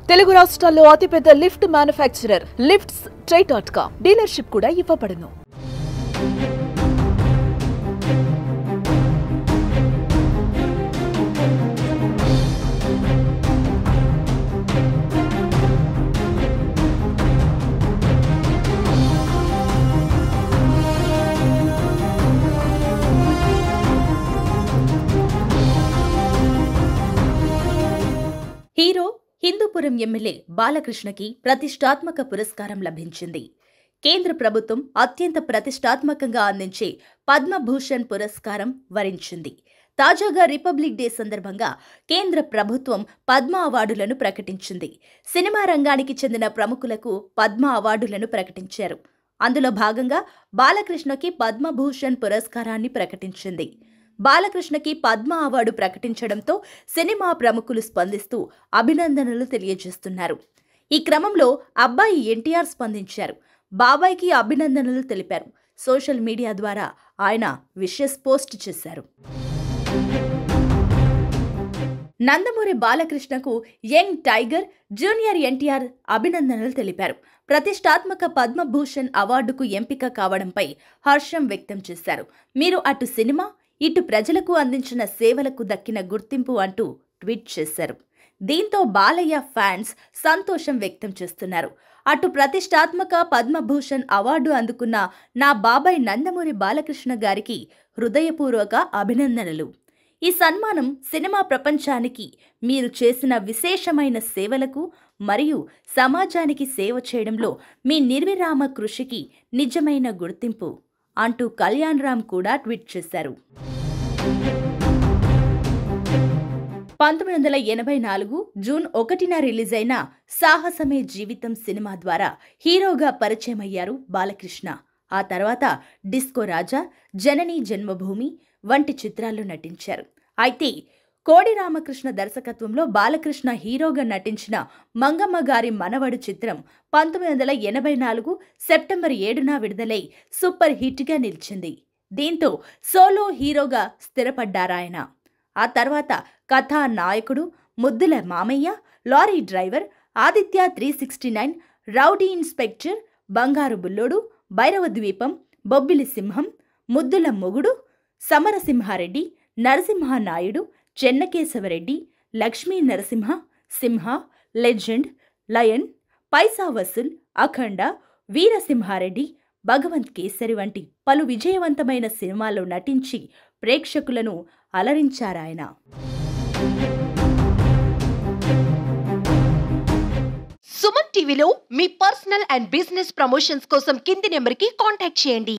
తెలుగు రాష్ట్రాల్లో అతిపెద్ద lift manufacturer lifts ట్రై.com dealership కూడా ఇవ్వబడును. హీరో హిందూపురం ఎమ్మెల్యే బాలకృష్ణకి ప్రతిష్టాత్మక పురస్కారం లభించింది. కేంద్ర ప్రభుత్వం అత్యంత ప్రతిష్టాత్మకంగా అందించే పద్మభూషణ్ పురస్కారం వరించింది. తాజాగా రిపబ్లిక్ డే సందర్భంగా కేంద్ర ప్రభుత్వం పద్మ అవార్డులను ప్రకటించింది. సినిమా రంగానికి చెందిన ప్రముఖులకు పద్మ అవార్డులను ప్రకటించారు. అందులో భాగంగా బాలకృష్ణకి పద్మభూషణ్ పురస్కారాన్ని ప్రకటించింది. బాలకృష్ణకి పద్మ అవార్డు ప్రకటించడంతో సినిమా ప్రముఖులు స్పందిస్తూ అభినందనలు తెలియజేస్తున్నారు. ఈ క్రమంలో అబ్బాయి ఎన్టీఆర్ స్పందించారు. బాబాయ్కి అభినందనలు తెలిపారు. సోషల్ మీడియా ద్వారా ఆయన విషెస్ పోస్ట్ చేశారు. నందమూరి బాలకృష్ణకు యంగ్ టైగర్, జూనియర్ ఎన్టీఆర్ అభినందనలు తెలిపారు. ప్రతిష్టాత్మక పద్మభూషణ్ అవార్డుకు ఎంపిక కావడంపై హర్షం వ్యక్తం చేశారు. మీరు అటు సినిమా, ఇటు ప్రజలకు అందించిన సేవలకు దక్కిన గుర్తింపు అంటూ ట్వీట్ చేశారు. దీంతో బాలయ్య ఫ్యాన్స్ సంతోషం వ్యక్తం చేస్తున్నారు. అటు ప్రతిష్టాత్మక పద్మభూషణ్ అవార్డు అందుకున్న నా బాబాయ్ నందమూరి బాలకృష్ణ గారికి హృదయపూర్వక అభినందనలు. ఈ సన్మానం సినిమా ప్రపంచానికి మీరు చేసిన విశేషమైన సేవలకు మరియు సమాజానికి సేవ చేయడంలో మీ నిర్విరామ కృషికి నిజమైన గుర్తింపు అంటూ కళ్యాణ్ రామ్ కూడా ట్వీట్ చేశారు. 1984 జూన్ 1న రిలీజ్ అయిన సాహసమే జీవితం సినిమా ద్వారా హీరోగా పరిచయమయ్యారు బాలకృష్ణ. ఆ తర్వాత డిస్కో రాజా, జననీ జన్మభూమి వంటి చిత్రాల్లో నటించారు. అయితే కోడి రామకృష్ణ దర్శకత్వంలో బాలకృష్ణ హీరోగా నటించిన మంగమ్మ గారి మనవడు చిత్రం 1984 సెప్టెంబర్ 7న విడుదలై సూపర్ హిట్గా నిలిచింది. దీంతో సోలో హీరోగా స్థిరపడ్డారాయన. ఆ తర్వాత కథానాయకుడు, ముద్దుల మామయ్య, lorry driver, Aditya 369, rowdy inspector, బంగారు బుల్లోడు, భైరవ ద్వీపం, బొబ్బిలి సింహం, ముద్దుల మొగుడు, సమరసింహారెడ్డి, నరసింహనాయుడు, చెన్నకేశవరెడ్డి, లక్ష్మీ నరసింహ, సింహ, లెజెండ్, లయన్, పైసా వసూల్, అఖండ, వీరసింహారెడ్డి, భగవంత్ కేసరి వంటి పలు విజయవంతమైన సినిమాల్లో నటించి ప్రేక్షకులను అలరించారాయన. సుమన్ టీవీలో మీ పర్సనల్ అండ్ బిజినెస్ ప్రమోషన్స్ కోసం కింది నెంబర్కి కాంటాక్ట్ చేయండి.